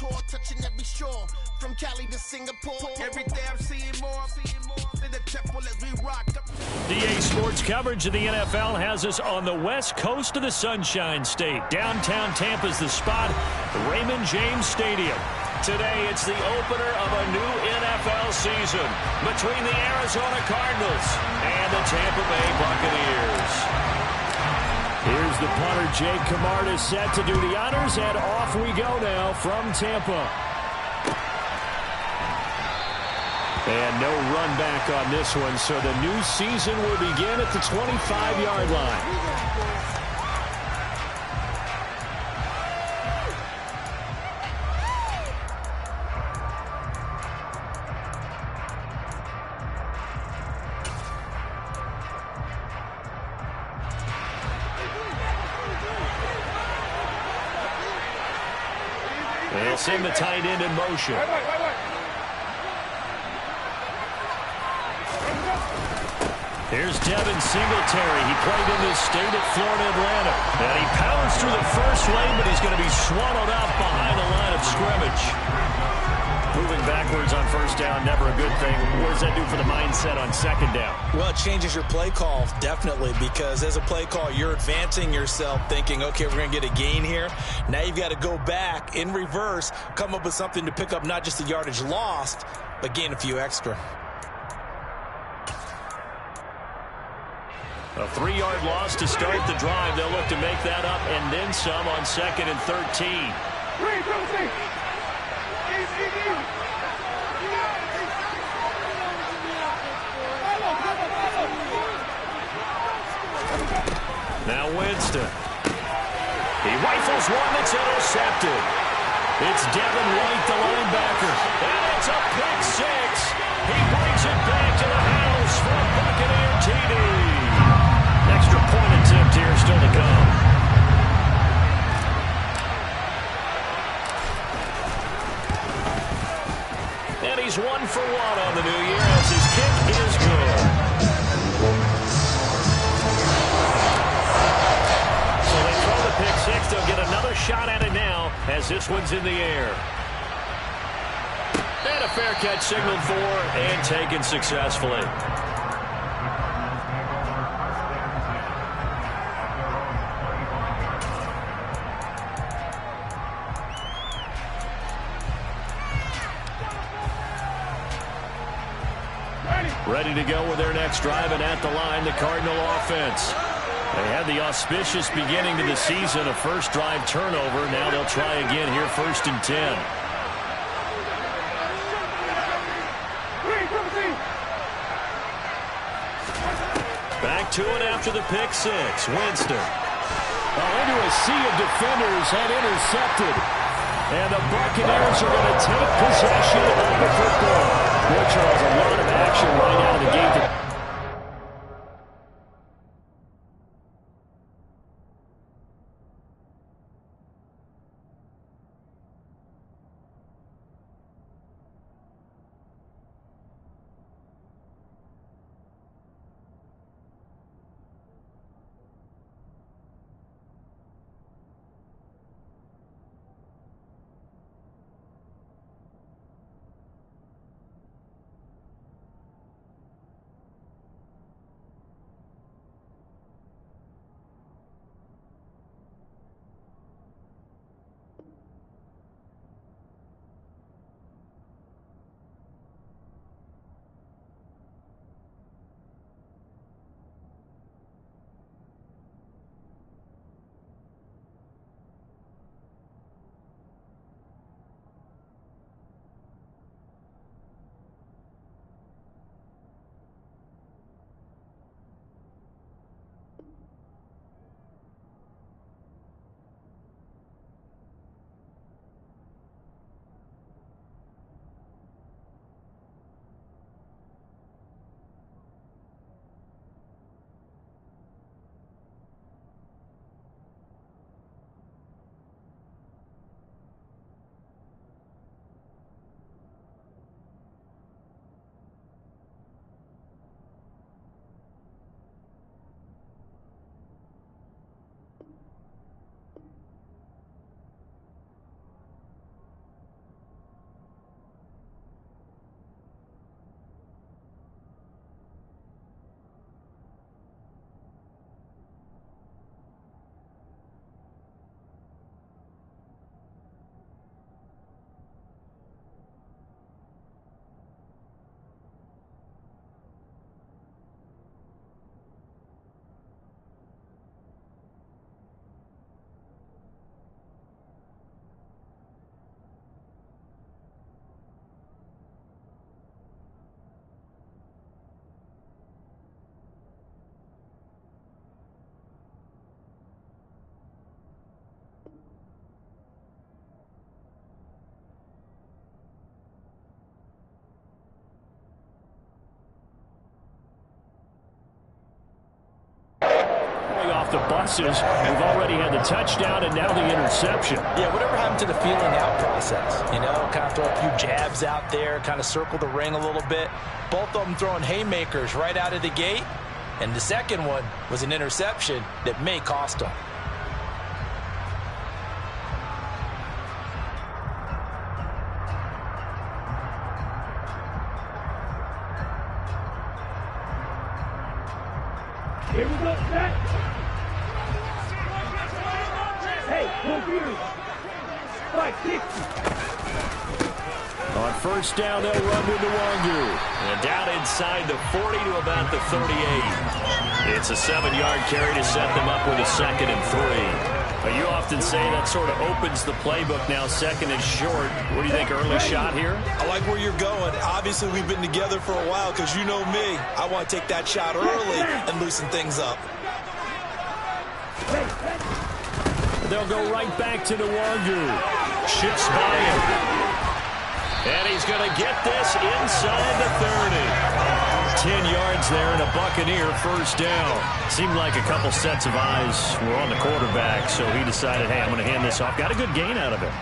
tour, touching every shore, from Cali to Singapore. Every day I'm seeing more in the temple as we rock up. DA Sports coverage of the NFL has us on the west coast of the Sunshine State. Downtown Tampa's the spot, Raymond James Stadium. Today, it's the opener of a new NFL season between the Arizona Cardinals and the Tampa Bay Buccaneers. Here's the punter, Jake Camarda, set to do the honors, and off we go now from Tampa. And no run back on this one, so the new season will begin at the 25-yard line. They'll send the tight end in motion. Here's Devin Singletary. He played in this state at Florida Atlanta. And he pounds through the first lane, but he's going to be swallowed up behind the line of scrimmage. Moving backwards on first down, never a good thing. What does that do for the mindset on second down? Well, it changes your play call, definitely, because as a play call, you're advancing yourself thinking, okay, we're going to get a gain here. Now you've got to go back in reverse, come up with something to pick up not just the yardage lost, but gain a few extra. A 3-yard loss to start the drive. They'll look to make that up and then some on 2nd and 13. Now Winston. He rifles one that's intercepted. It's Devin White, the linebacker. And it's a pick six. He brings it back to the house for a Buccaneer TD. Extra point attempt here still to come. And he's 1 for 1 on the new year as his kick is good. So they throw the pick six. They'll get another shot at it now as this one's in the air. And a fair catch signaled for and taken successfully. Ready to go with their next drive, and at the line, the Cardinal offense. They had the auspicious beginning to the season, a first drive turnover. Now they'll try again here, 1st and 10. Back to it after the pick six. Winston. Into a sea of defenders and intercepted. And the Buccaneers are going to take possession of the football. Boy, Charles, a lot of action right out of the gate. the buses. We've already had the touchdown and now the interception. Yeah, whatever happened to the feeling out process? You know, kind of throw a few jabs out there, kind of circle the ring a little bit. Both of them throwing haymakers right out of the gate. And the second one was an interception that may cost them. Here we go, set. Hey, confused. 560. On first down, they'll run with Nwangu. And down inside the 40 to about the 38. It's a 7-yard carry to set them up with a 2nd and 3. But you often say that sort of opens the playbook now, 2nd and short. What do you think, early shot here? I like where you're going. Obviously, we've been together for a while because you know me. I want to take that shot early and loosen things up. They'll go right back to Nwangu. Shifts by him. And he's going to get this inside the 30. 10 yards there and a Buccaneer first down. Seemed like a couple sets of eyes were on the quarterback, so he decided, hey, I'm going to hand this off. Got a good gain out of it.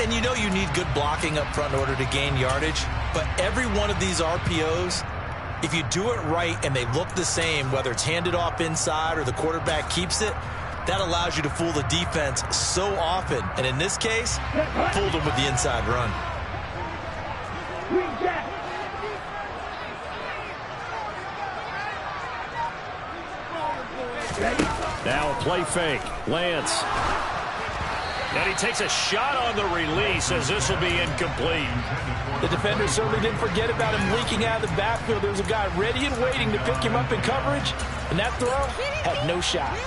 And you know you need good blocking up front in order to gain yardage, but every one of these RPOs, if you do it right and they look the same, whether it's handed off inside or the quarterback keeps it, that allows you to fool the defense so often. And in this case, fooled them with the inside run. Now a play fake. Lance. And he takes a shot on the release as this will be incomplete. The defender certainly didn't forget about him leaking out of the backfield. There was a guy ready and waiting to pick him up in coverage, and that throw had no shot.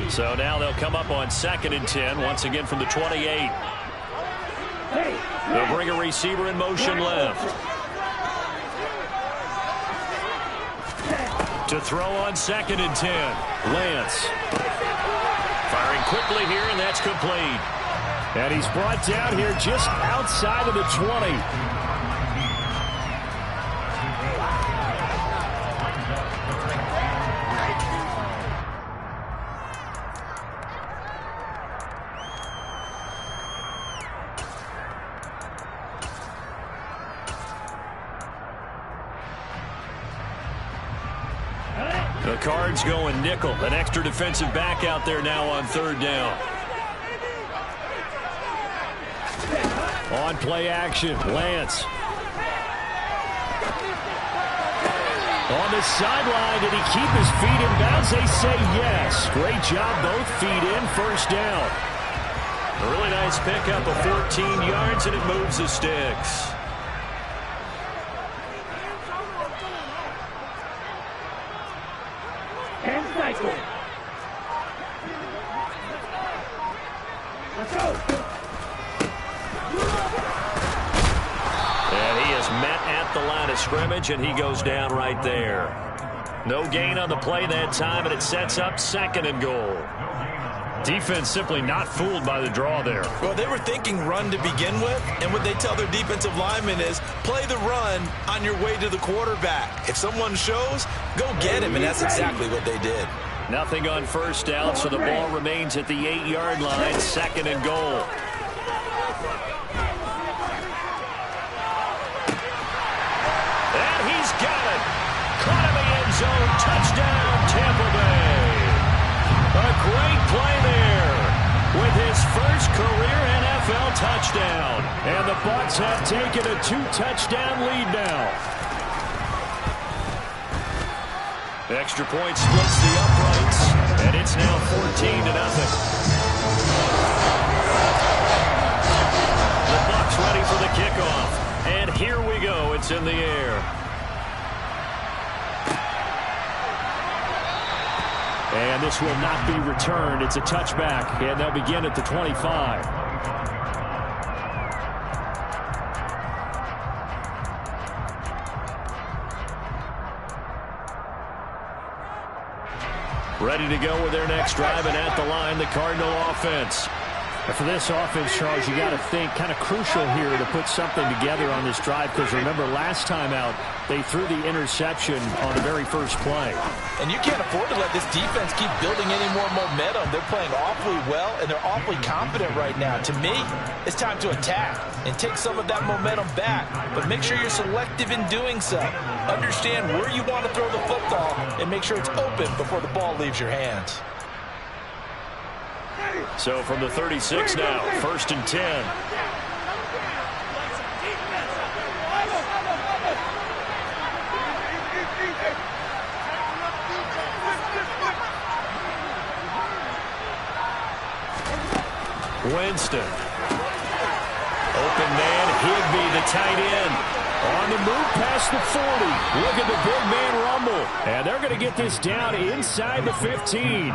So now they'll come up on 2nd and 10, once again from the 28. They'll bring a receiver in motion left. To throw on 2nd and 10. Lance. Firing quickly here, and that's complete. And he's brought down here just outside of the 20. The Cards going nickel. An extra defensive back out there now on 3rd down. On play action, Lance. On the sideline, did he keep his feet in bounds? They say yes. Great job, both feet in, first down. A really nice pickup of 14 yards, and it moves the sticks. Scrimmage, and he goes down right there. No gain on the play that time, and it sets up 2nd and goal. Defense simply not fooled by the draw there. Well, they were thinking run to begin with, and what they tell their defensive linemen is play the run on your way to the quarterback. If someone shows, go get him, and that's exactly what they did. Nothing on first down, so the ball remains at the 8-yard line, 2nd and goal. Got it. Caught in the end zone. Touchdown, Tampa Bay. A great play there with his first career NFL touchdown. And the Bucs have taken a 2-touchdown lead now. Extra point splits the uprights, and it's now 14-0. The Bucs ready for the kickoff. And here we go. It's in the air. And this will not be returned. It's a touchback, and they'll begin at the 25. Ready to go with their next drive, and at the line, the Cardinal offense. And for this offense, Charles, you got to think kind of crucial here to put something together on this drive, because remember last time out they threw the interception on the very first play. And you can't afford to let this defense keep building any more momentum. They're playing awfully well, and they're awfully confident right now. To me, it's time to attack and take some of that momentum back, but make sure you're selective in doing so. Understand where you want to throw the football and make sure it's open before the ball leaves your hands. So from the 36 now, 1st and 10. Winston. Open man, Higbee, the tight end. On the move past the 40. Look at the big man rumble. And they're going to get this down inside the 15.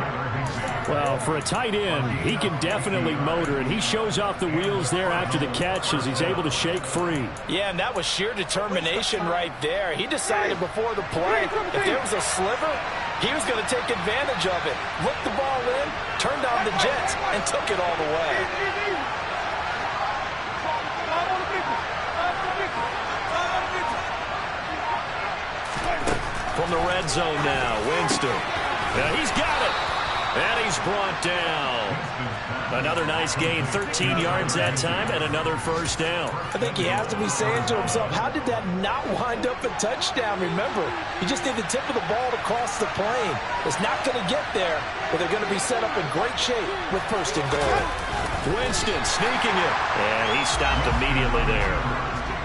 Well, for a tight end, he can definitely motor, and he shows off the wheels there after the catch as he's able to shake free. Yeah, and that was sheer determination right there. He decided before the play, if there was a sliver, he was going to take advantage of it. Looked the ball in, turned on the jets, and took it all the way. From the red zone now, Winston. Now he's got it. And he's brought down. Another nice gain, 13 yards that time, and another first down. I think he has to be saying to himself, how did that not wind up a touchdown? Remember, he just did the tip of the ball to cross the plane. It's not going to get there, but they're going to be set up in great shape with 1st and goal. Winston sneaking it, and he stopped immediately there.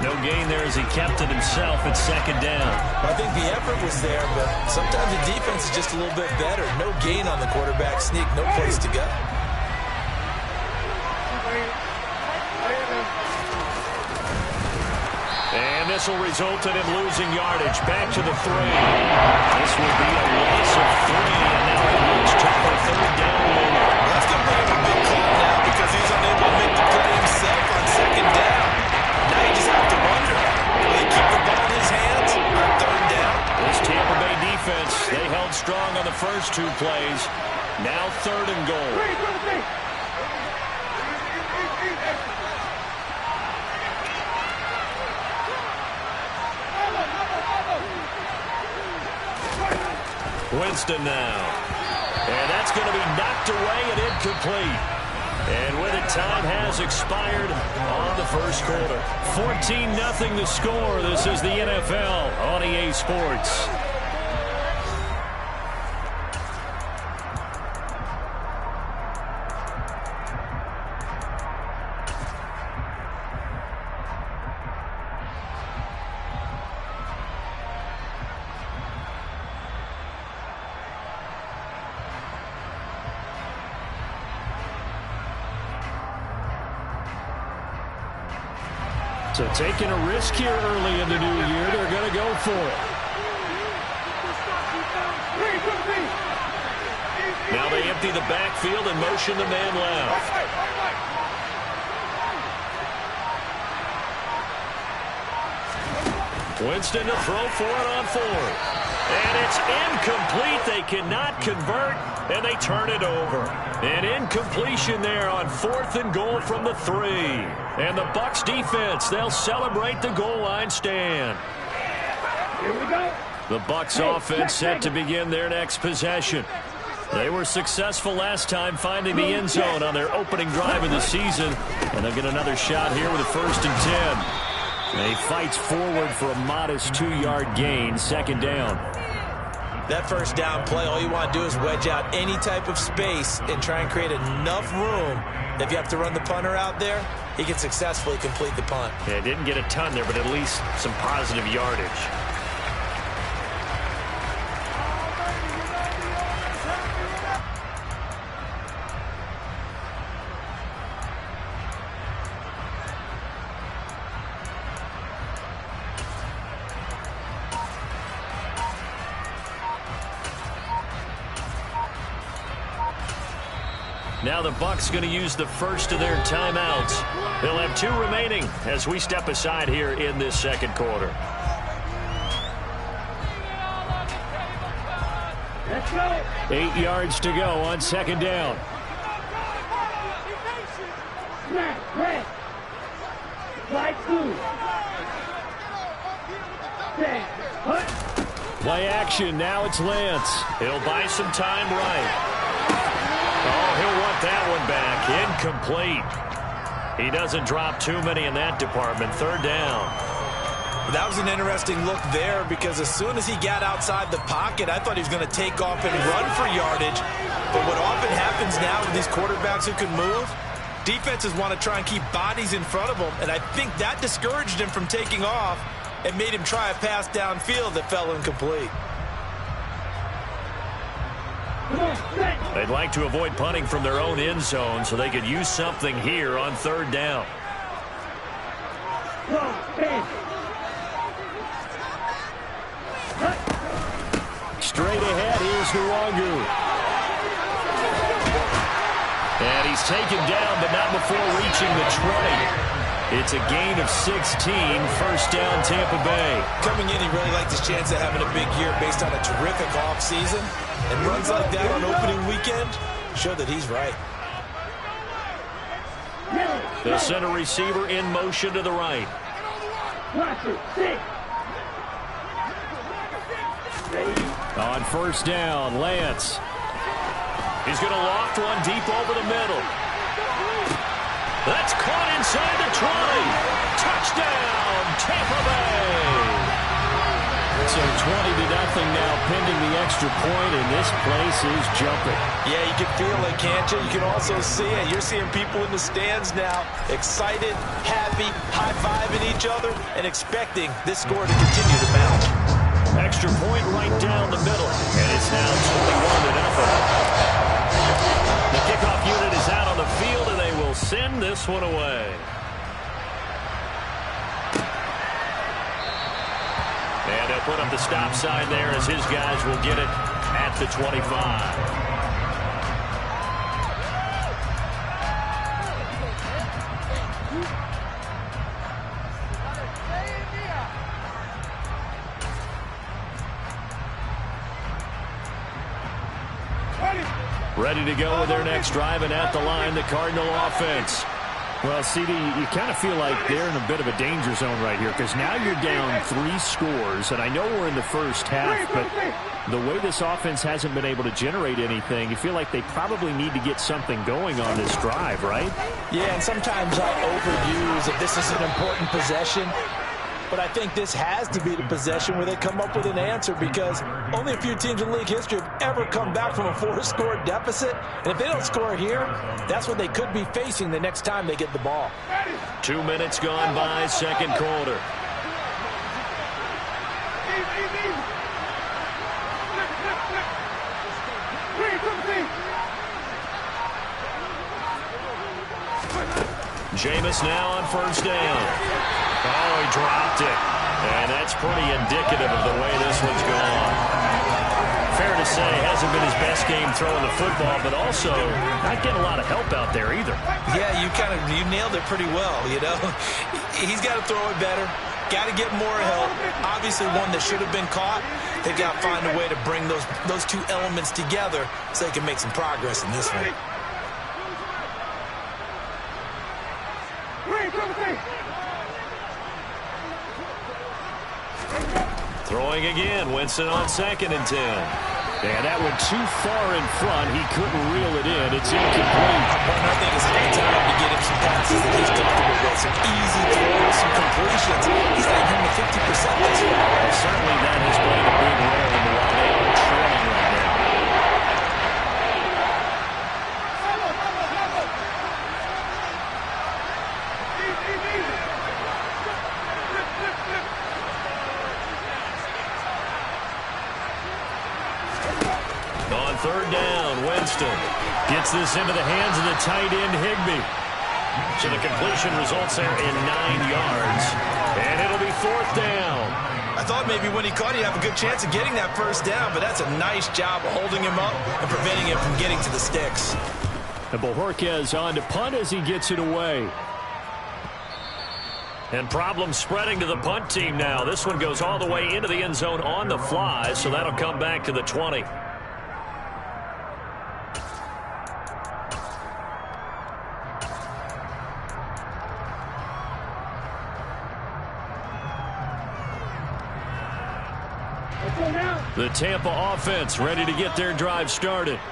No gain there as he kept it himself at 2nd down. I think the effort was there, but sometimes the defense is just a little bit better. No gain on the quarterback sneak, no place to go. And this will result in him losing yardage. Back to the 3. This will be a loss of 3, and now he moves to the 3rd down. That's going to bring him a big call now because he's unable to make the play himself on 2nd down. Now you just have to wonder, will he keep the ball in his hands on 3rd down? This Tampa Bay defense, they held strong on the first 2 plays. Now 3rd and goal. Winston now. And that's going to be knocked away and incomplete. And with it, time has expired on the first quarter. 14-0 the score. This is the NFL on EA Sports. So taking a risk here early in the new year, they're going to go for it. Now they empty the backfield and motion the man left. Winston to throw for it on 4th. And it's incomplete. They cannot convert, and they turn it over. An incompletion there on 4th and goal from the 3. And the Bucs defense, they'll celebrate the goal line stand. Here we go. The Bucs offense set to begin their next possession. They were successful last time finding the end zone on their opening drive of the season. And they'll get another shot here with a 1st and 10. And he fights forward for a modest 2-yard gain, 2nd down. That 1st down play, all you want to do is wedge out any type of space and try and create enough room. If you have to run the punter out there, he can successfully complete the punt. Yeah, didn't get a ton there, but at least some positive yardage. Now the Bucs going to use the first of their timeouts. They'll have 2 remaining as we step aside here in this 2nd quarter. Let's go. 8 yards to go on 2nd down. Red. Slide 2. Play action. Now it's Lance. He'll buy some time right. Oh, he'll want that one back. Incomplete. He doesn't drop too many in that department. Third down. That was an interesting look there because as soon as he got outside the pocket, I thought he was going to take off and run for yardage. But what often happens now with these quarterbacks who can move, defenses want to try and keep bodies in front of them, and I think that discouraged him from taking off and made him try a pass downfield that fell incomplete. They'd like to avoid punting from their own end zone so they could use something here on third down. Straight ahead, here's Nwangu. And he's taken down, but not before reaching the 20. It's a gain of 16, first down Tampa Bay. Coming in, he really liked his chance of having a big year based on a terrific offseason. And runs like that on opening weekend show that he's right. The center receiver in motion to the right. On first down, Lance. He's going to loft one deep over the middle. That's caught inside the 20. Touchdown, Tampa Bay. So 20-0 now pending the extra point, and this place is jumping. Yeah, you can feel it, can't you? You can also see it. You're seeing people in the stands now, excited, happy, high-fiving each other, and expecting this score to continue to mount. Extra point right down the middle, and it's now 21-0. The kickoff unit is out on the field, and they will send this one away. And they'll put up the stop sign there as his guys will get it at the 25. Ready to go with their next drive, and at the line, the Cardinal offense. Well, CD, you kind of feel like they're in a bit of a danger zone right here because now you're down 3 scores, and I know we're in the first half, but the way this offense hasn't been able to generate anything, you feel like they probably need to get something going on this drive, right? Yeah, and sometimes I overuse if this is an important possession. But I think this has to be the possession where they come up with an answer because only a few teams in league history have ever come back from a 4-score deficit. And if they don't score here, that's what they could be facing the next time they get the ball. 2 minutes gone by, second quarter. Jameis now on first down. Oh, he dropped it. And that's pretty indicative of the way this one's gone. Fair to say, hasn't been his best game throwing the football, but also not getting a lot of help out there either. Yeah, you nailed it pretty well, you know. He's got to throw it better. Got to get more help. Obviously one that should have been caught. They've got to find a way to bring those two elements together so they can make some progress in this one. Throwing again, Winston on 2nd and 10. Yeah, that went too far in front. He couldn't reel it in. It's incomplete. I think it's high time to get him some passes that he's comfortable with. Some easy throws, some completions. He's not even at 50% this year. Well, certainly that has played a big role in the way they are trailing right now. On third down, Winston gets this into the hands of the tight end, Higbee. So the completion results there in 9 yards. And it'll be 4th down. I thought maybe when he caught, he'd have a good chance of getting that first down, but that's a nice job of holding him up and preventing him from getting to the sticks. And Bojorquez on to punt as he gets it away. And problems spreading to the punt team now. This one goes all the way into the end zone on the fly, so that'll come back to the 20. The Tampa offense ready to get their drive started.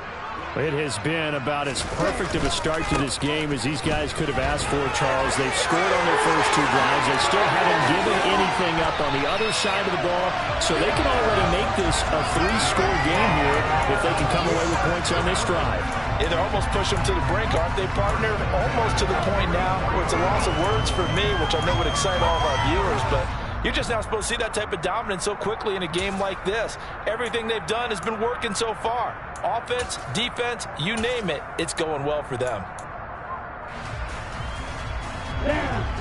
It has been about as perfect of a start to this game as these guys could have asked for, Charles. They've scored on their first 2 drives. They still haven't given anything up on the other side of the ball, so they can already make this a 3-score game here if they can come away with points on this drive. Yeah, they're almost pushing them to the brink, aren't they, partner? Almost to the point now where it's a loss of words for me, which I know would excite all of our viewers, but you're just not supposed to see that type of dominance so quickly in a game like this. Everything they've done has been working so far. Offense, defense, you name it, it's going well for them.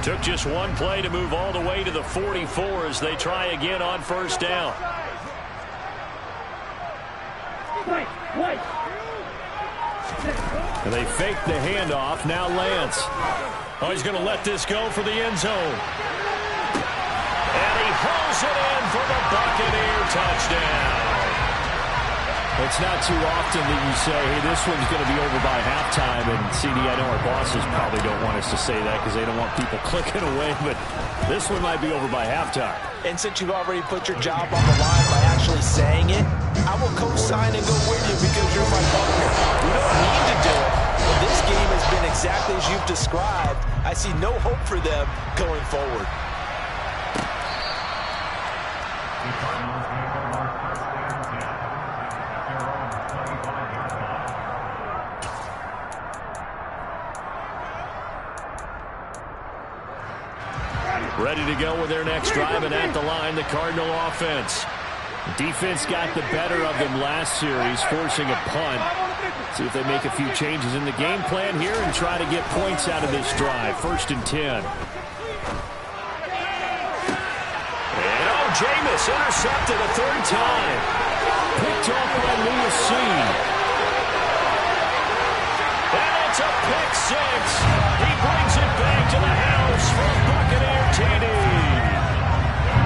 Took just one play to move all the way to the 44 as they try again on first down. And they fake the handoff. Now Lance. Oh, he's going to let this go for the end zone. And he hauls it in for the Buccaneer touchdown. It's not too often that you say, hey, this one's going to be over by halftime. And, CD, I know our bosses probably don't want us to say that because they don't want people clicking away. But this one might be over by halftime. And since you've already put your job on the line by actually saying it, I will co-sign and go with you because you're my partner. We don't need to do it. But this game has been exactly as you've described. I see no hope for them going forward. Ready to go with their next drive, and at the line, the Cardinal offense. Defense got the better of them last series, forcing a punt. See if they make a few changes in the game plan here and try to get points out of this drive. 1st and 10. And Jameis intercepted a 3rd time. Picked off by Lewis C. And it's a pick 6. He brings it back to the house for a Buccaneer TD.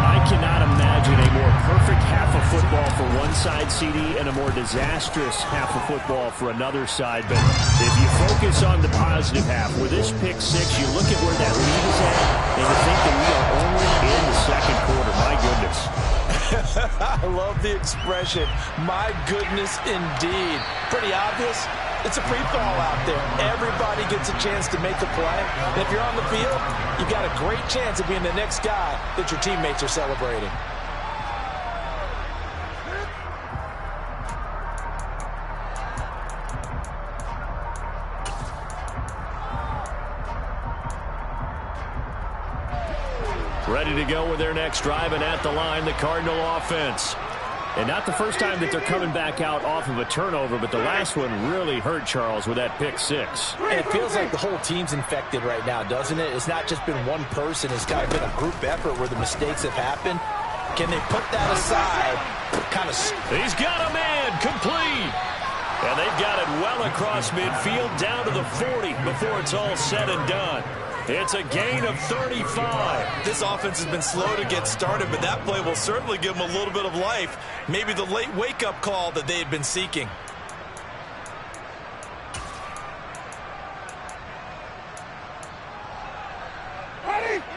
I cannot imagine a more perfect half of football for one side, CD, and a more disastrous half of football for another side. But if you focus on the positive half, with this pick 6, you look at where that lead is at, and you think that we are only in the 2nd quarter. My goodness. I love the expression, my goodness indeed. Pretty obvious. It's a free-for-all out there. Everybody gets a chance to make a play. And if you're on the field, you've got a great chance of being the next guy that your teammates are celebrating. Ready to go with their next drive, and at the line, the Cardinal offense. And not the first time that they're coming back out off of a turnover, but the last one really hurt, Charles, with that pick 6. And it feels like the whole team's infected right now, doesn't it? It's not just been one person. It's kind of been a group effort where the mistakes have happened. Can they put that aside? He's got a man complete. And they've got it well across midfield down to the 40 before it's all said and done. It's a gain of 35. This offense has been slow to get started, but that play will certainly give them a little bit of life. Maybe the late wake-up call that they had been seeking.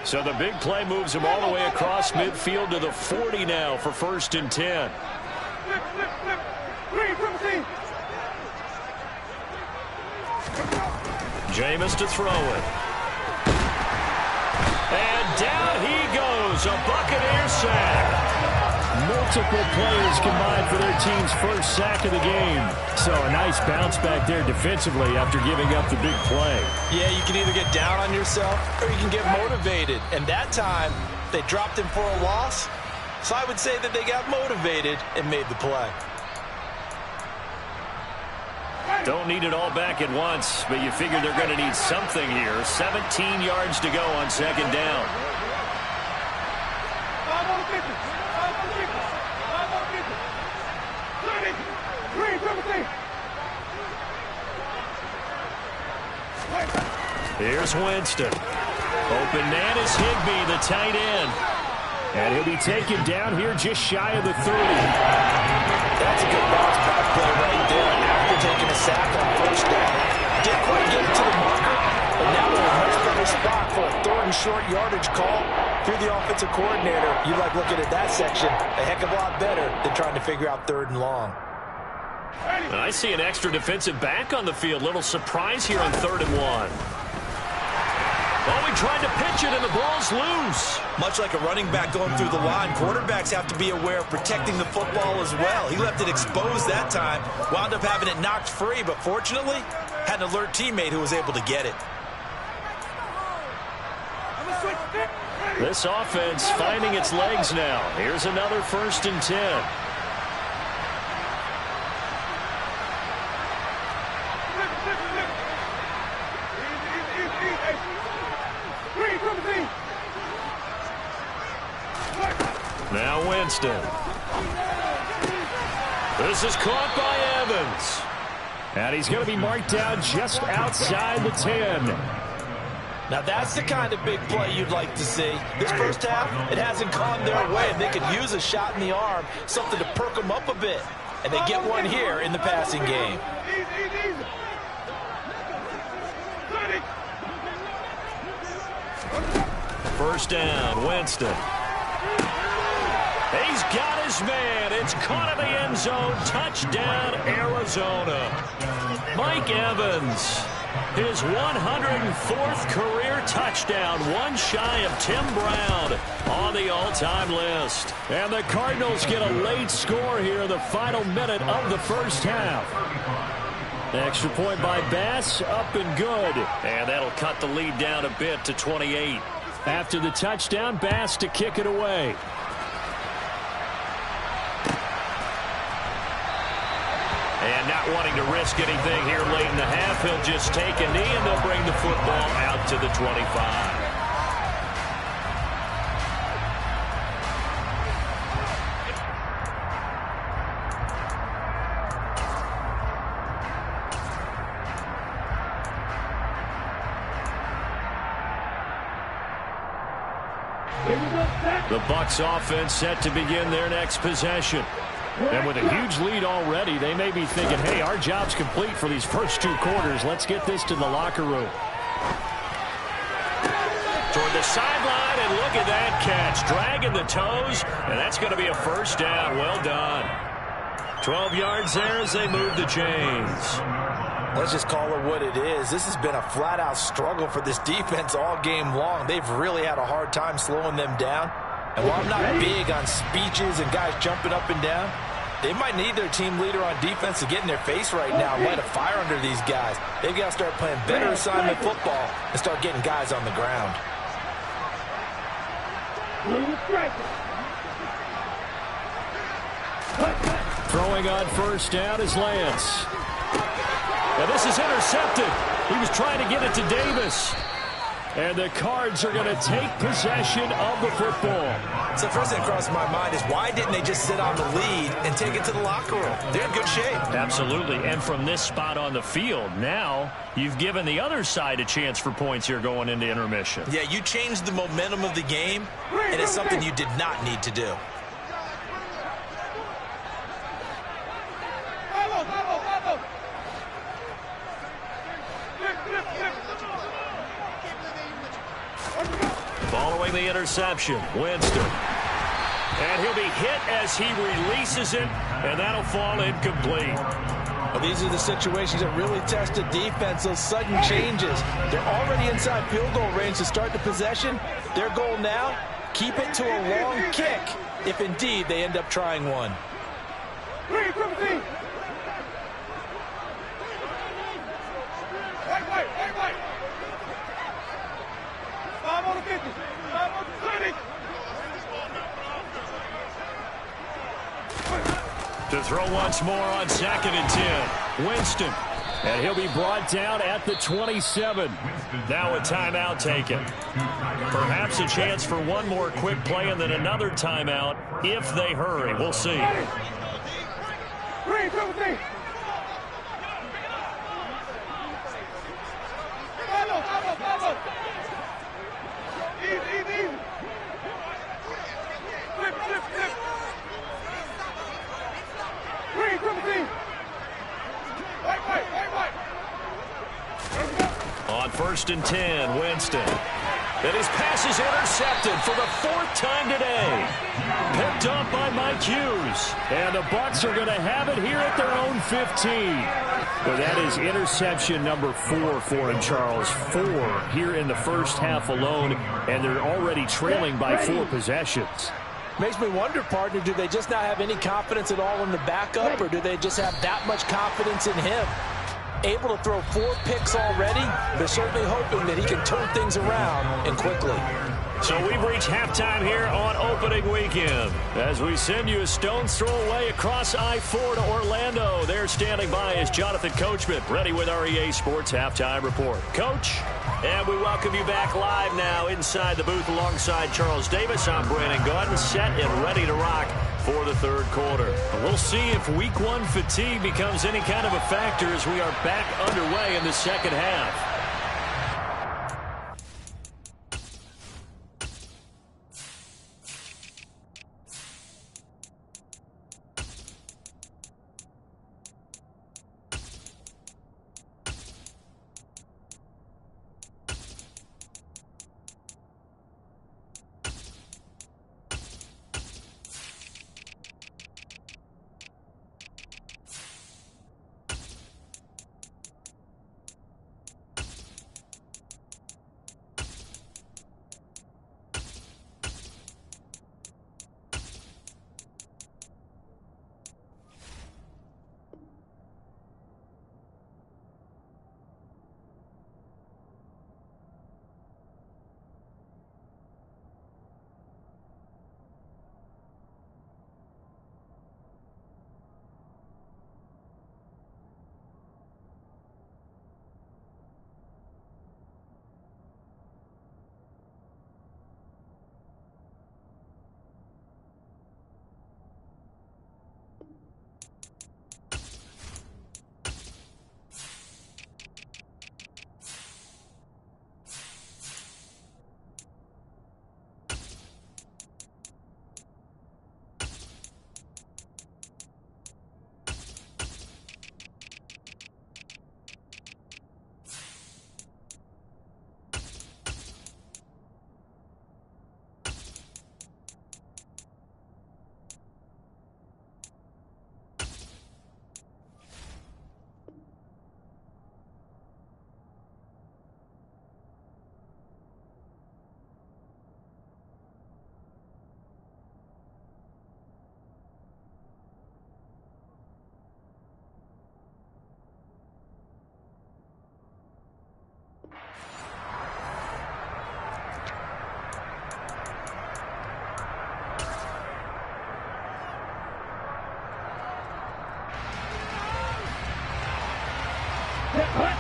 So the big play moves them all the way across midfield to the 40 now for 1st and 10. Jameis to throw it. And down he goes, a Buccaneer sack. Multiple players combined for their team's first sack of the game. So a nice bounce back there defensively after giving up the big play. Yeah, you can either get down on yourself or you can get motivated. And that time, they dropped him for a loss. So I would say that they got motivated and made the play. Don't need it all back at once, but you figure they're going to need something here. 17 yards to go on 2nd down. Here's Winston. Open man is Higbee, the tight end. And he'll be taken down here just shy of the 30. That's a good bounce back play right there after taking a sack on 1st down. Didn't quite get it to the marker, but now we're in a much better spot for a 3rd and short yardage call. If you're the offensive coordinator, you like looking at that section a heck of a lot better than trying to figure out 3rd and long. And I see an extra defensive back on the field. Little surprise here on 3rd and 1. Oh, he tried to pitch it, and the ball's loose. Much like a running back going through the line, quarterbacks have to be aware of protecting the football as well. He left it exposed that time, wound up having it knocked free, but fortunately, had an alert teammate who was able to get it. This offense finding its legs now. Here's another 1st and 10. Now Winston. This is caught by Evans. And he's going to be marked down just outside the 10. Now that's the kind of big play you'd like to see. This first half, it hasn't gone their way, and they could use a shot in the arm, something to perk them up a bit. And they get one here in the passing game. First down, Winston. He's got his man. It's caught in the end zone. Touchdown, Arizona. Mike Evans, his 104th career touchdown, one shy of Tim Brown on the all-time list. And the Cardinals get a late score here in the final minute of the first half. Extra point by Bass, up and good. And that'll cut the lead down a bit to 28. After the touchdown, Bass to kick it away. And not wanting to risk anything here late in the half, he'll just take a knee, and they'll bring the football out to the 25. The Bucs offense set to begin their next possession. And with a huge lead already, they may be thinking, hey, our job's complete for these first 2 quarters. Let's get this to the locker room. Toward the sideline, and look at that catch. Dragging the toes, and that's going to be a first down. Well done. 12 yards there as they move the chains. Let's just call it what it is. This has been a flat-out struggle for this defense all game long. They've really had a hard time slowing them down. And while I'm not big on speeches and guys jumping up and down, they might need their team leader on defense to get in their face right now and light a fire under these guys. They've got to start playing better assignment football and start getting guys on the ground. Throwing on first down is Lance. Now this is intercepted. He was trying to get it to Davis. And the Cards are going to take possession of the football. So the first thing that crossed my mind is why didn't they just sit on the lead and take it to the locker room? They're in good shape. Absolutely. And from this spot on the field, now you've given the other side a chance for points here going into intermission. Yeah, you changed the momentum of the game, and it's something you did not need to do. Following the interception, Winston. And he'll be hit as he releases it, and that'll fall incomplete. Well, these are the situations that really test a defense, those sudden changes. They're already inside field goal range to start the possession. Their goal now, keep it to a long kick, if indeed they end up trying one. To throw once more on 2nd and 10. Winston. And he'll be brought down at the 27. Now a timeout taken. Perhaps a chance for one more quick play and then another timeout if they hurry. We'll see. On 1st and 10, Winston. And his pass is intercepted for the 4th time today. Picked up by Mike Hughes. And the Bucs are going to have it here at their own 15. Well, that is interception number 4 for him, Charles. 4 here in the first half alone, and they're already trailing by 4 possessions. Makes me wonder, partner, do they just not have any confidence at all in the backup, or do they just have that much confidence in him? Able to throw 4 picks already, they're certainly hoping that he can turn things around and quickly. So we've reached halftime here on opening weekend. As we send you a stone's throw away across I-4 to Orlando. There standing by is Jonathan Coachman, ready with our EA Sports Halftime Report. Coach, and we welcome you back live now inside the booth alongside Charles Davis. I'm Brandon Gaudin, set and ready to rock for the 3rd quarter. We'll see if Week 1 fatigue becomes any kind of a factor as we are back underway in the second half.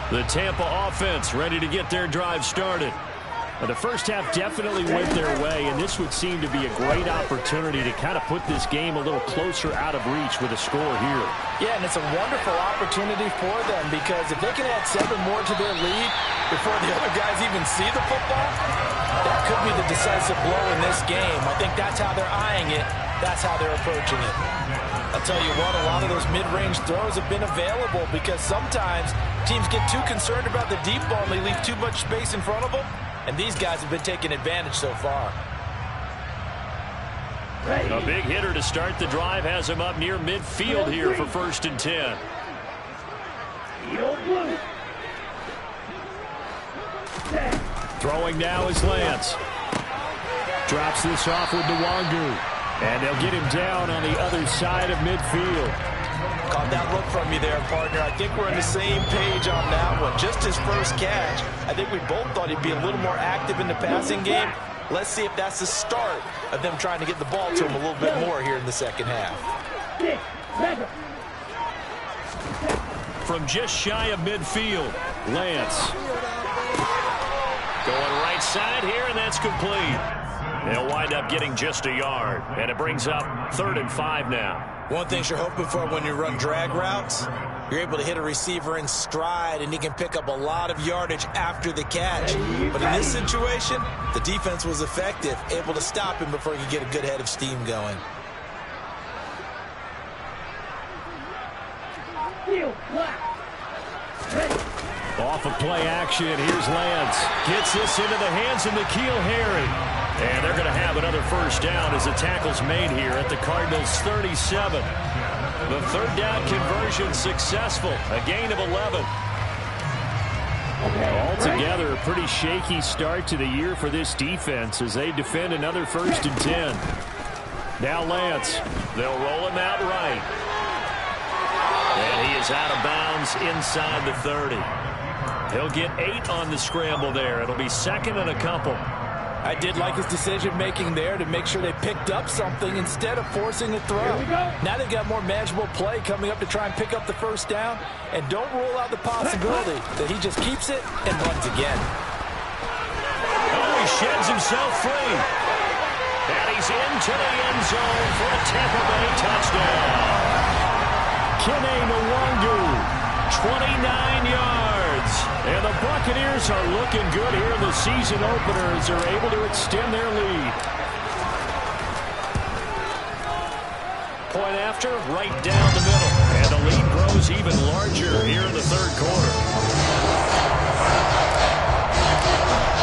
The Tampa offense ready to get their drive started. The first half definitely went their way, and this would seem to be a great opportunity to kind of put this game a little closer out of reach with a score here. Yeah, and it's a wonderful opportunity for them, because if they can add 7 more to their lead before the other guys even see the football, that could be the decisive blow in this game. I think that's how they're eyeing it. That's how they're approaching it. I'll tell you what, a lot of those mid-range throws have been available because sometimes teams get too concerned about the deep ball and they leave too much space in front of them. And these guys have been taking advantage so far. A big hitter to start the drive has him up near midfield here for 1st and 10. Throwing now is Lance. Drops this off with Nwangu. And they'll get him down on the other side of midfield. Caught that look from you there, partner. I think we're on the same page on that one. Just his first catch. I think we both thought he'd be a little more active in the passing game. Let's see if that's the start of them trying to get the ball to him a little bit more here in the second half. From just shy of midfield, Lance. Going right side here, and that's complete. They'll wind up getting just a yard, and it brings up 3rd and 5 now. One thing you're hoping for when you run drag routes, you're able to hit a receiver in stride, and he can pick up a lot of yardage after the catch. But in this situation, the defense was effective, able to stop him before he could get a good head of steam going. off of play action. Here's Lance. Gets this into the hands of N'Keal Harry. And they're going to have another first down as the tackle's made here at the Cardinals' 37. The third down conversion successful. A gain of 11. Altogether, a pretty shaky start to the year for this defense as they defend another 1st and 10. Now Lance. They'll roll him out right. And he is out of bounds inside the 30. He'll get 8 on the scramble there. It'll be 2nd and a couple. I did like his decision-making there to make sure they picked up something instead of forcing a throw. Now they've got more manageable play coming up to try and pick up the first down. And don't rule out the possibility that he just keeps it and runs again. Oh, he sheds himself free. And he's into the end zone for a Tampa Bay touchdown. Kene Nwangwu, 29 yards. And the Buccaneers are looking good here in the season opener as they're able to extend their lead. Point after, right down the middle. And the lead grows even larger here in the third quarter.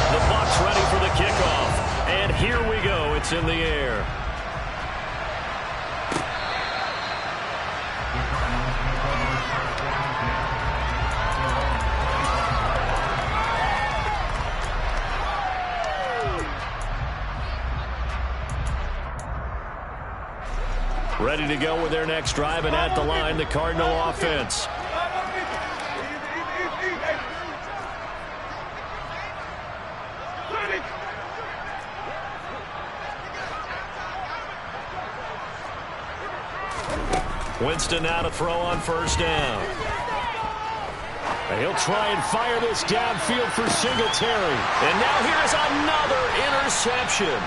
The Bucs ready for the kickoff. And here we go. It's in the air. Ready to go with their next drive, and at the line, the Cardinal offense. Winston now to throw on first down. He'll try and fire this downfield for Singletary. And now here's another interception.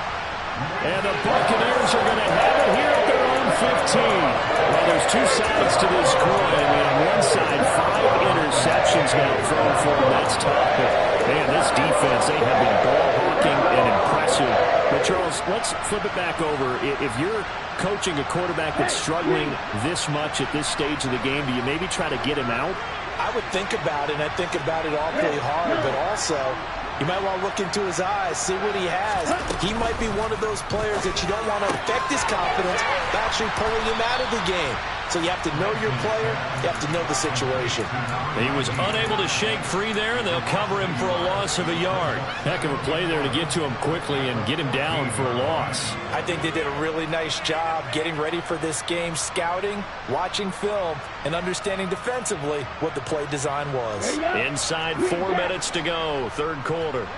And the Buccaneers are going to have it here at their own 15. Well, there's two sides to this coin. I mean, on one side, 5 interceptions now thrown for them. That's tough. But, man, this defense, they have been ball-hawking and impressive. But, Charles, let's flip it back over. If you're coaching a quarterback that's struggling this much at this stage of the game, do you maybe try to get him out? I would think about it, and I think about it awfully hard, but also you might want to look into his eyes, see what he has. He might be one of those players that you don't want to affect his confidence by actually pulling him out of the game. So you have to know your player. You have to know the situation. He was unable to shake free there, and they'll cover him for a loss of a yard. Heck of a play there to get to him quickly and get him down for a loss. I think they did a really nice job getting ready for this game, scouting, watching film, and understanding defensively what the play design was. Inside 4 minutes to go, third quarter.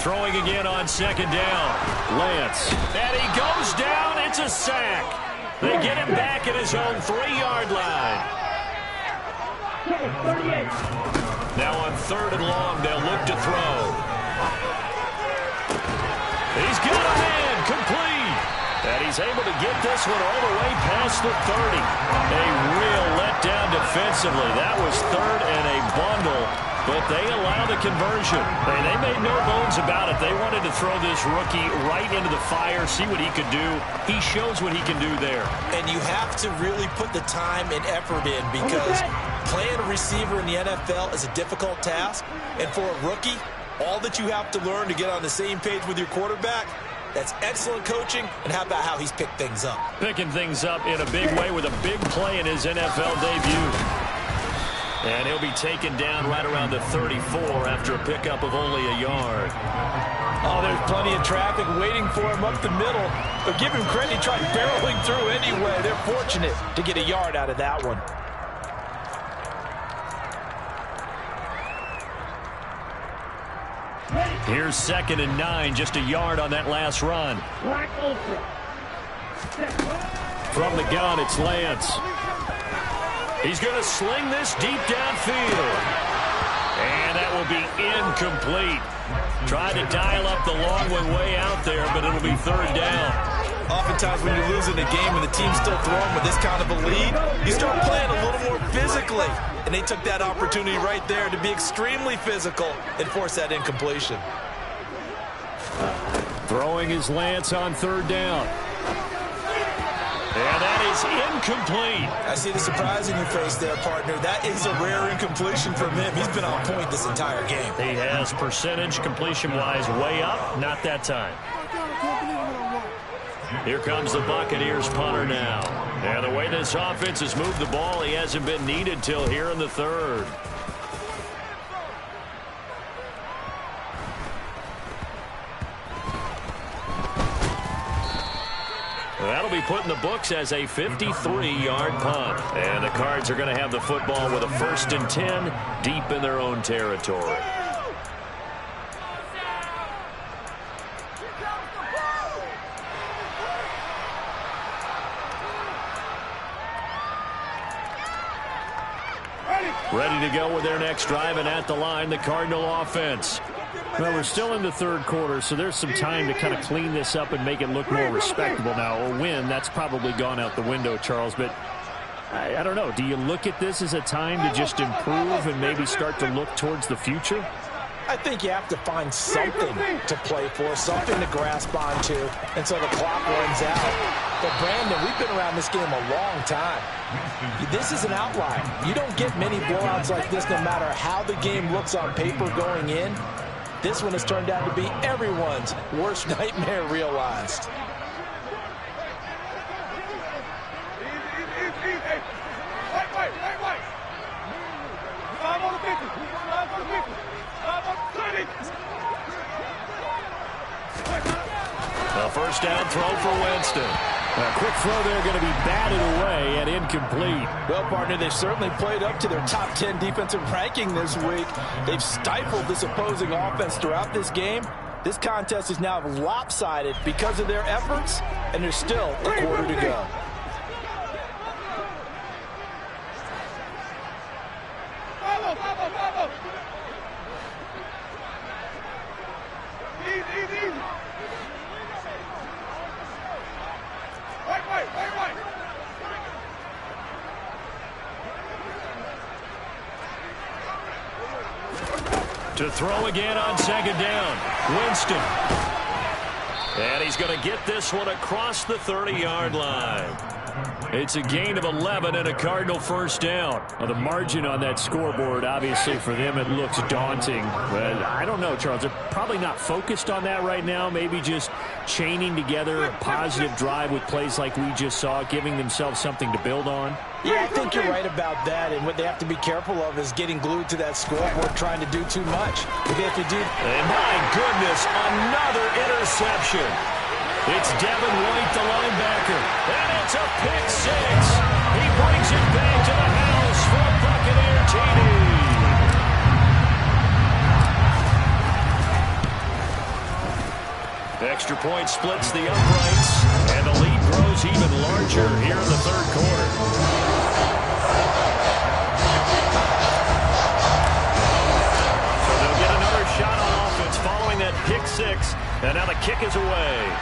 Throwing again on second down. Lance. And he goes down. It's a sack. They get him back at his own 3-yard line. Now on third and long, they'll look to throw. He's got a man. Complete. And he's able to get this one all the way past the 30. A real letdown defensively. That was third and a bundle. But they allow the conversion. They made no bones about it. They wanted to throw this rookie right into the fire, see what he could do. He shows what he can do there. And you have to really put the time and effort in because playing a receiver in the NFL is a difficult task. And for a rookie, all that you have to learn to get on the same page with your quarterback, that's excellent coaching. And how about how he's picked things up? Picking things up in a big way with a big play in his NFL debut. And he'll be taken down right around the 34 after a pickup of only a yard. Oh, there's plenty of traffic waiting for him up the middle. But give him credit, he tried barreling through anyway. They're fortunate to get a yard out of that one. Here's 2nd and 9, just a yard on that last run. From the gun, it's Lance. He's going to sling this deep downfield. And that will be incomplete. Tried to dial up the long one way out there, but it'll be third down. Oftentimes when you're losing a game and the team's still throwing with this kind of a lead, you start playing a little more physically. And they took that opportunity right there to be extremely physical and force that incompletion. Throwing his Lance on third down. And that is incomplete. I see the surprise in your face there, partner. That is a rare incompletion from him. He's been on point this entire game. He has percentage completion-wise way up. Not that time. Here comes the Buccaneers punter now. And the way this offense has moved the ball, he hasn't been needed till here in the third. That'll be put in the books as a 53-yard punt. And the Cards are going to have the football with a 1st and 10 deep in their own territory. Ready to go with their next drive, and at the line, the Cardinal offense. Well, we're still in the third quarter, so there's some time to kind of clean this up and make it look more respectable now. A win, that's probably gone out the window, Charles, but I don't know. Do you look at this as a time to just improve and maybe start to look towards the future? I think you have to find something to play for, something to grasp onto until the clock runs out. But, Brandon, we've been around this game a long time. This is an outlier. You don't get many blowouts like this no matter how the game looks on paper going in. This one has turned out to be everyone's worst nightmare realized. A first down throw for Winston. A quick throw there, going to be batted away and incomplete. Well, partner, they've certainly played up to their top 10 defensive ranking this week. They've stifled this opposing offense throughout this game. This contest is now lopsided because of their efforts, and there's still a quarter to go. To throw again on second down. Winston. And he's going to get this one across the 30-yard line. It's a gain of 11 and a Cardinal first down. Well, the margin on that scoreboard, obviously for them, it looks daunting. But I don't know, Charles. They're probably not focused on that right now. Maybe just chaining together a positive drive with plays like we just saw, giving themselves something to build on. Yeah, I think you're right about that. And what they have to be careful of is getting glued to that scoreboard, trying to do too much. Because if you do... And my goodness, another interception. It's Devin White, the linebacker. And it's a pick six. He brings it back to the house for a Buccaneer TD. Extra point splits the uprights, and the lead grows even larger here in the third quarter. So they'll get another shot on offense following that pick six, and now the kick is away.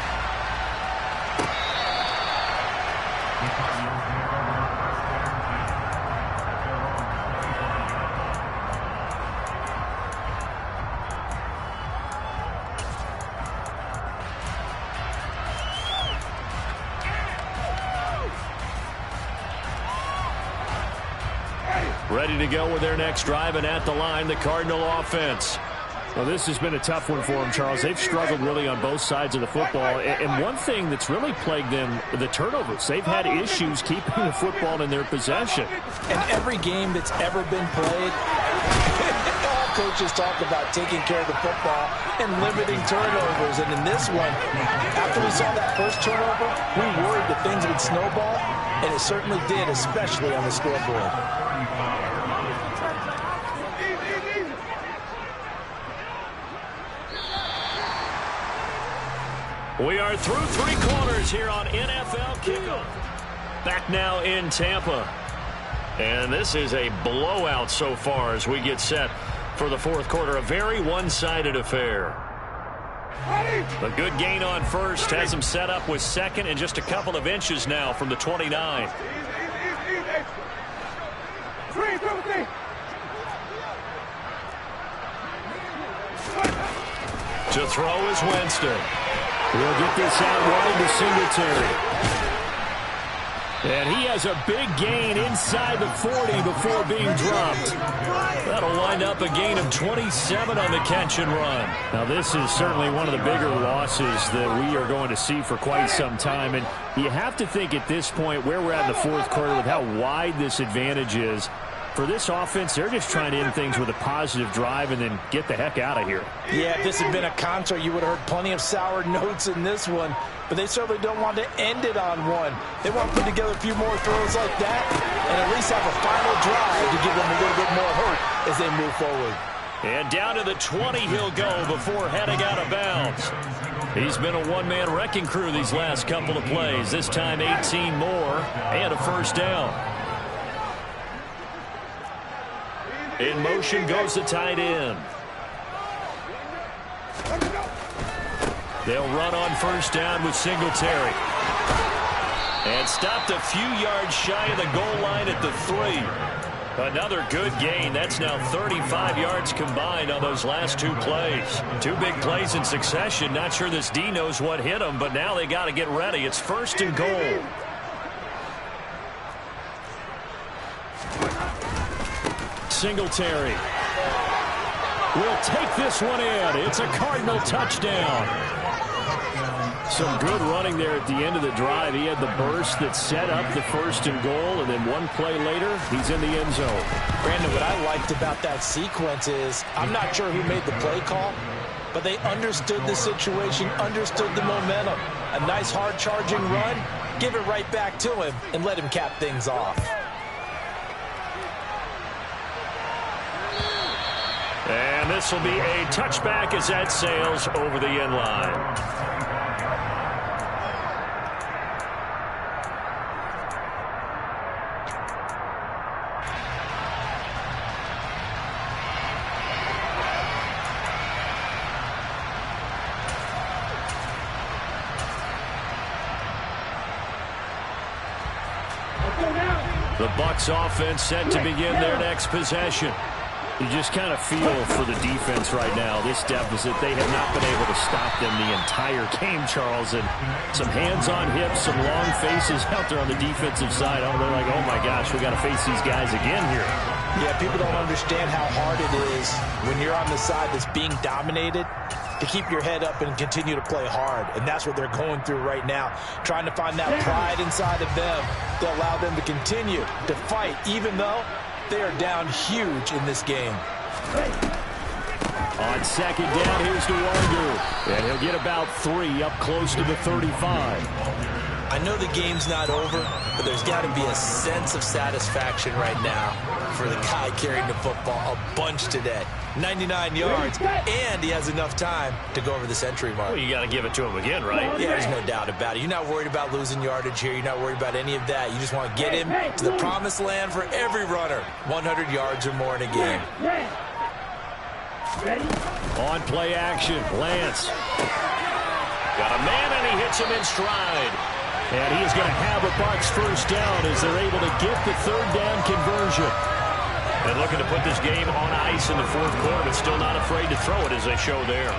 Ready to go with their next drive, and at the line, the Cardinal offense. Well, this has been a tough one for them, Charles. They've struggled really on both sides of the football. And one thing that's really plagued them, the turnovers. They've had issues keeping the football in their possession. And every game that's ever been played, all coaches talk about taking care of the football and limiting turnovers. And in this one, after we saw that first turnover, we worried that things would snowball, and it certainly did, especially on the scoreboard. We are through three quarters here on NFL Kickoff. Back now in Tampa. And this is a blowout so far as we get set for the fourth quarter. A very one-sided affair. A good gain on first has him set up with second and just a couple of inches now from the 29. To throw is Winston. We'll get this out wide to Singletary. And he has a big gain inside the 40 before being dropped. That'll wind up a gain of 27 on the catch and run. Now, this is certainly one of the bigger losses that we are going to see for quite some time. And you have to think at this point where we're at in the fourth quarter with how wide this advantage is. For this offense, they're just trying to end things with a positive drive and then get the heck out of here. Yeah, if this had been a concert, you would have heard plenty of sour notes in this one. But they certainly don't want to end it on one. They want to put together a few more throws like that and at least have a final drive to give them a little bit more hope as they move forward. And down to the 20 he'll go before heading out of bounds. He's been a one-man wrecking crew these last couple of plays. This time 18 more and a first down. In motion goes the tight end. They'll run on first down with Singletary. And stopped a few yards shy of the goal line at the 3. Another good gain. That's now 35 yards combined on those last two plays. Two big plays in succession. Not sure this D knows what hit them, but now they got to get ready. It's first and goal. Singletary will take this one in. It's a Cardinal touchdown. Some good running there at the end of the drive. He had the burst that set up the first and goal, and then one play later, he's in the end zone. Brandon, what I liked about that sequence is I'm not sure who made the play call, but they understood the situation, understood the momentum. A nice hard-charging run, give it right back to him, and let him cap things off. And this will be a touchback as that sails over the end line. The Bucs offense set to begin their next possession. You just kind of feel for the defense right now, this deficit. They have not been able to stop them the entire game, Charles. And some hands on hips, some long faces out there on the defensive side. Oh, they're like, oh, my gosh, we got to face these guys again here. Yeah, people don't understand how hard it is when you're on the side that's being dominated to keep your head up and continue to play hard. And that's what they're going through right now, trying to find that pride inside of them to allow them to continue to fight, even though they are down huge in this game. On second down, here's DeWanger. And he'll get about 3 up close to the 35. I know the game's not over, but there's got to be a sense of satisfaction right now for the guy carrying the football a bunch today. 99 yards, and he has enough time to go over the century mark. Well, you got to give it to him again, right? Yeah, there's no doubt about it. You're not worried about losing yardage here. You're not worried about any of that. You just want to get him to the promised land for every runner. 100 yards or more in a game. On play action, Lance. Got a man, and he hits him in stride. And he is going to have a Bucs first down as they're able to get the third down conversion. And looking to put this game on ice in the fourth quarter, but still not afraid to throw it as they show there.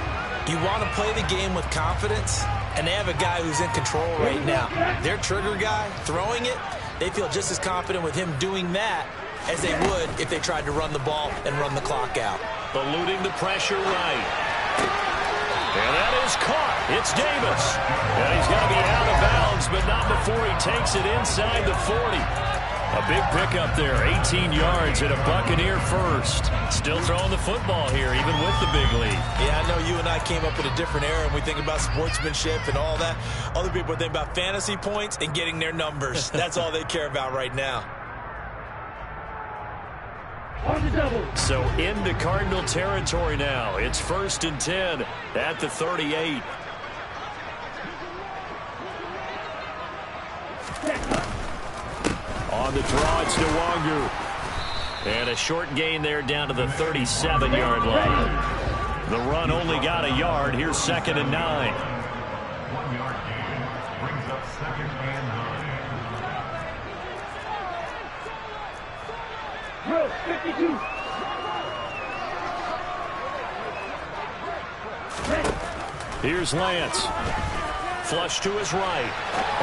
You want to play the game with confidence, and they have a guy who's in control right now. Their trigger guy throwing it, they feel just as confident with him doing that as they would if they tried to run the ball and run the clock out. Eluding the pressure right. And that is caught. It's Davis. And he's going to be out of bounds, but not before he takes it inside the 40. A big pickup there, 18 yards and a Buccaneer first. Still throwing the football here, even with the big lead. Yeah, I know you and I came up in a different era, and we think about sportsmanship and all that. Other people think about fantasy points and getting their numbers. That's all they care about right now. So into Cardinal territory now. It's first and 10 at the 38. On the draw, it's DeWanger. And a short gain there down to the 37-yard line. The run only got a yard. Here's second and 9. 1 yard gain brings up second and 9. Here's Lance. flush to his right.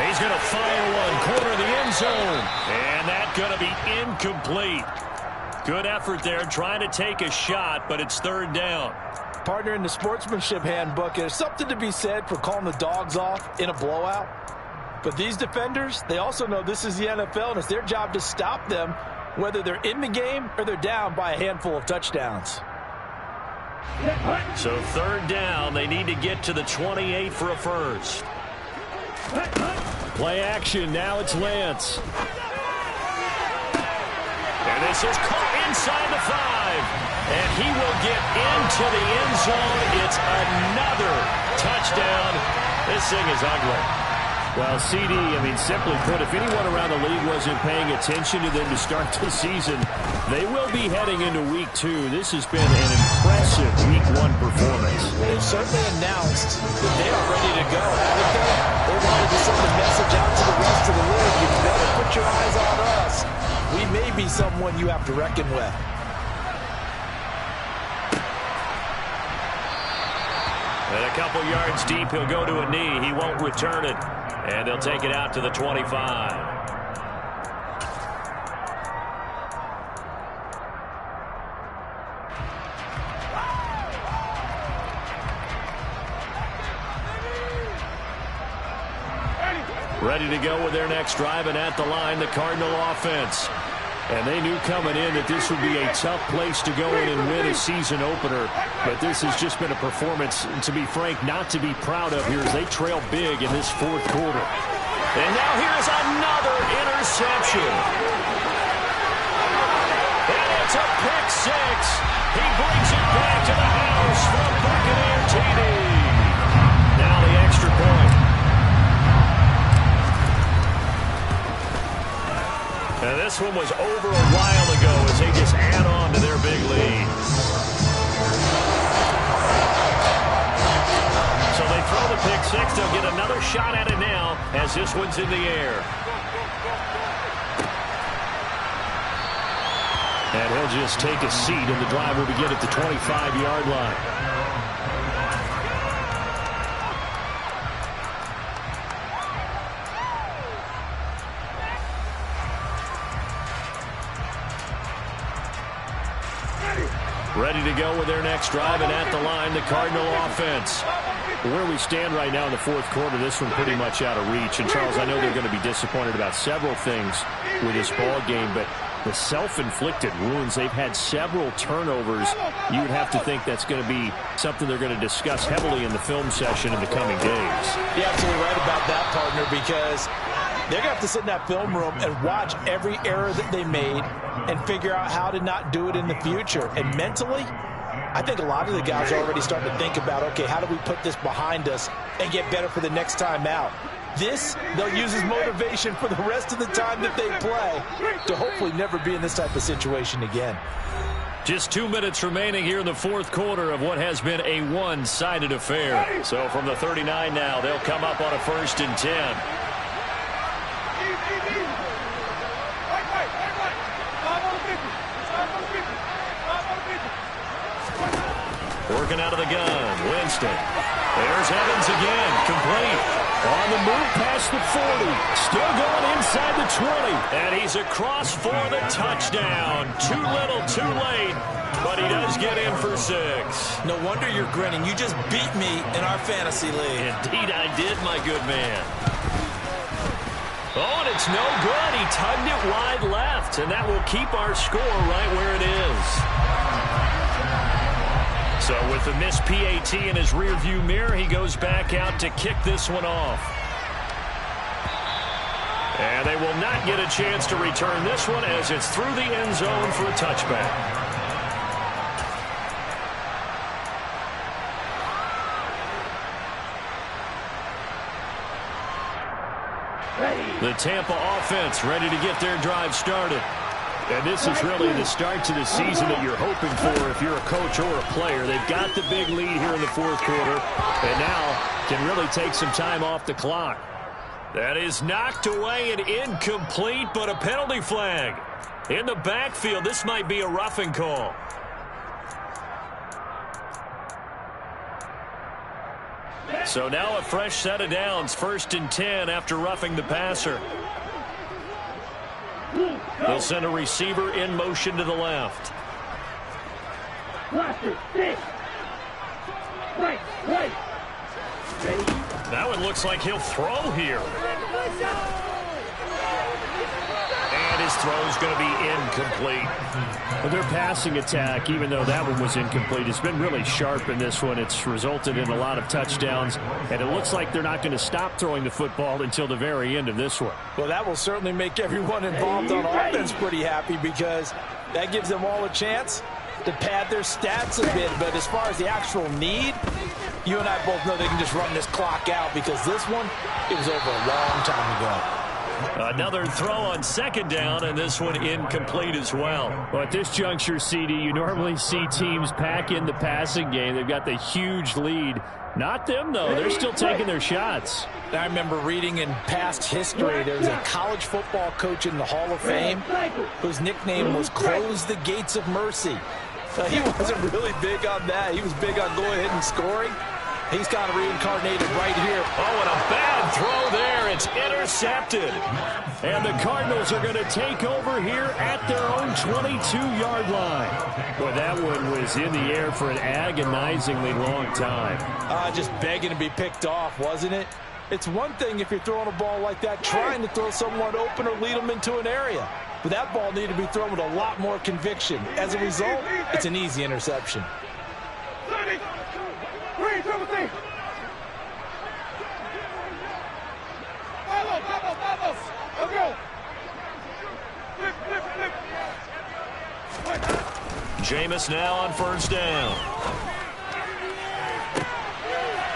He's going to fire one, corner of the end zone. And that's going to be incomplete. Good effort there trying to take a shot, but it's third down. Partner, in the sportsmanship handbook, there's something to be said for calling the dogs off in a blowout. But these defenders, they also know this is the NFL, and it's their job to stop them, whether they're in the game or they're down by a handful of touchdowns. So third down, they need to get to the 28 for a first. Play action, now it's Lance. And this is caught inside the 5. And he will get into the end zone. It's another touchdown. This thing is ugly. Well, CD, I mean, simply put, if anyone around the league wasn't paying attention to them to start the season, they will be heading into Week 2. This has been an impressive Week 1 performance. They've certainly announced that they are ready to go, haven't they? They wanted to send a message out to the rest of the league. You better put your eyes on us. We may be someone you have to reckon with. And a couple yards deep, he'll go to a knee. He won't return it. And they'll take it out to the 25. Ready to go with their next drive, and at the line, the Cardinal offense. And they knew coming in that this would be a tough place to go in and win a season opener. But this has just been a performance, to be frank, not to be proud of here as they trail big in this fourth quarter. And now here's another interception. And it's a pick six. He brings it back to the house from Buccaneer TD. Now the extra point. And this one was over a while ago as they just add on to their big lead. So they throw the pick six. They'll get another shot at it now as this one's in the air. And he'll just take a seat, and the drive will begin at the 25-yard line. Ready to go with their next drive, and at the line, the Cardinal offense. Where we stand right now in the fourth quarter, this one pretty much out of reach. And, Charles, I know they're going to be disappointed about several things with this ball game, but the self-inflicted wounds, they've had several turnovers. You would have to think that's going to be something they're going to discuss heavily in the film session in the coming days. You're absolutely right about that, partner, because they're going to have to sit in that film room and watch every error that they made and figure out how to not do it in the future. And mentally, I think a lot of the guys are already starting to think about, okay, how do we put this behind us and get better for the next time out? This, they'll use as motivation for the rest of the time that they play to hopefully never be in this type of situation again. Just 2 minutes remaining here in the fourth quarter of what has been a one-sided affair. So from the 39 now, they'll come up on a 1st and 10. Working out of the gun, Winston. There's Evans again, complete. On the move past the 40, still going inside the 20. And he's across for the touchdown. Too little, too late, but he does get in for 6. No wonder you're grinning. You just beat me in our fantasy league. Indeed I did, my good man. Oh, and it's no good. He tugged it wide left, and that will keep our score right where it is. So with the missed PAT in his rearview mirror, he goes back out to kick this one off. And they will not get a chance to return this one as it's through the end zone for a touchback. The Tampa offense ready to get their drive started. And this is really the start to the season that you're hoping for if you're a coach or a player. They've got the big lead here in the fourth quarter, and now can really take some time off the clock. That is knocked away and incomplete, but a penalty flag. In the backfield, this might be a roughing call. So now a fresh set of downs, 1st and 10 after roughing the passer. They'll send a receiver in motion to the left. That one looks like he'll throw here. And his throw's going to be incomplete. Well, their passing attack, even though that one was incomplete, has been really sharp in this one. It's resulted in a lot of touchdowns, and it looks like they're not going to stop throwing the football until the very end of this one. Well, that will certainly make everyone involved on offense pretty happy, because that gives them all a chance to pad their stats a bit. But as far as the actual need, you and I both know they can just run this clock out, because this one, it was over a long time ago. Another throw on 2nd down, and this one incomplete as well. Well, at this juncture, CD, you normally see teams pack in the passing game. They've got the huge lead. Not them, though. They're still taking their shots. I remember reading in past history, there was a college football coach in the Hall of Fame whose nickname was Close the Gates of Mercy. He wasn't really big on that. He was big on going ahead and scoring. He's kind of reincarnated right here. Oh, and a bad throw there. It's intercepted. And the Cardinals are going to take over here at their own 22-yard line. Boy, that one was in the air for an agonizingly long time. Just begging to be picked off, wasn't it? It's one thing if you're throwing a ball like that, trying to throw someone open or lead them into an area. But that ball needed to be thrown with a lot more conviction. As a result, it's an easy interception. Jameis now on 1st down.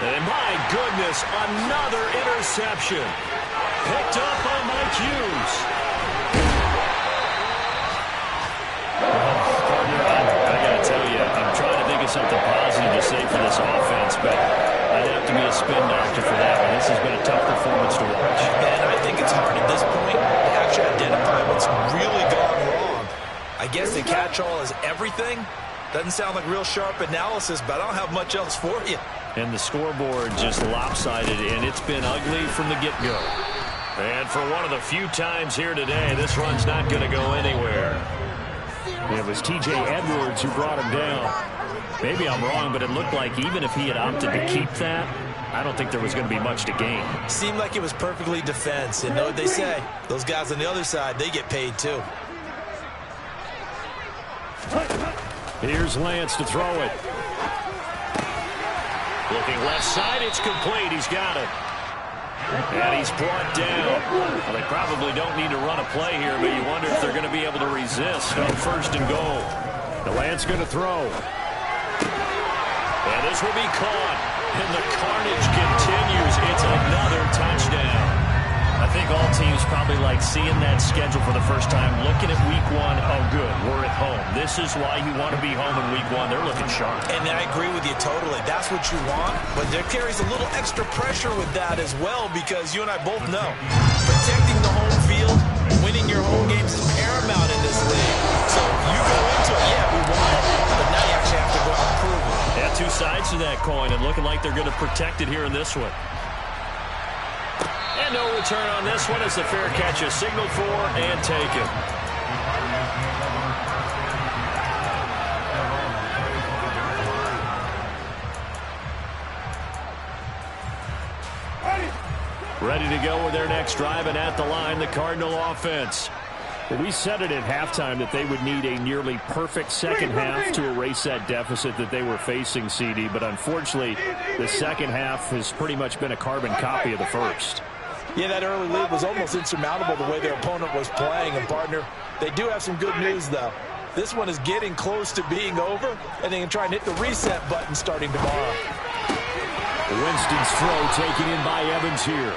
And my goodness, another interception. Picked up by Mike Hughes. I got to tell you, I'm trying to think of something positive to say for this offense, but I'd have to be a spin doctor for that one. This has been a tough performance to watch. And I think it's hard at this point to actually identify what's really gone wrong. I guess the catch-all is everything. Doesn't sound like real sharp analysis, but I don't have much else for you. And the scoreboard just lopsided, and it's been ugly from the get-go. And for one of the few times here today, this run's not going to go anywhere. It was T.J. Edwards who brought him down. Maybe I'm wrong, but it looked like even if he had opted to keep that, I don't think there was going to be much to gain. Seemed like it was perfectly defense. And know what they say? Those guys on the other side, they get paid too. Here's Lance to throw it. Looking left side, it's complete. He's got it. And he's brought down. Well, they probably don't need to run a play here, but you wonder if they're going to be able to resist on 1st and goal. The Lance going to throw. And this will be caught. And the carnage continues. It's another touchdown. I think all teams probably like seeing that schedule for the first time, looking at week 1. Oh, good, we're at home. This is why you want to be home in week 1. They're looking sharp. And I agree with you totally. That's what you want. But there carries a little extra pressure with that as well, because you and I both know protecting the home field, winning your home games is paramount in this league. So you go into it, yeah, we won it, but now you actually have to go out and prove it. Yeah, two sides to that coin, and looking like they're going to protect it here in this one. And no return on this one as the fair catch is signaled for and taken. Ready to go with their next drive, and at the line, the Cardinal offense. Well, we said it at halftime that they would need a nearly perfect second half to erase that deficit that they were facing, CD. But unfortunately, the second half has pretty much been a carbon copy of the first. Yeah, that early lead was almost insurmountable the way their opponent was playing. And, partner, they do have some good news, though. This one is getting close to being over, and they can try and hit the reset button starting tomorrow. Winston's throw taken in by Evans here.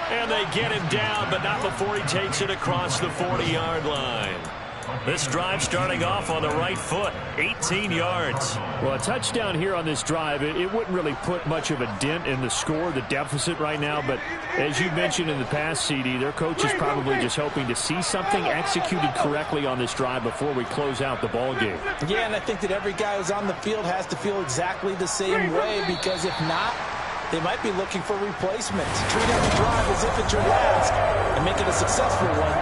And they get him down, but not before he takes it across the 40-yard line. This drive starting off on the right foot, 18 yards. Well, a touchdown here on this drive, it wouldn't really put much of a dent in the score, the deficit right now. But as you mentioned in the past, CD, their coach is probably just hoping to see something executed correctly on this drive before we close out the ball game. Yeah, and I think that every guy who's on the field has to feel exactly the same way, because if not, they might be looking for replacements. Treat every drive as if it's your last and make it a successful one.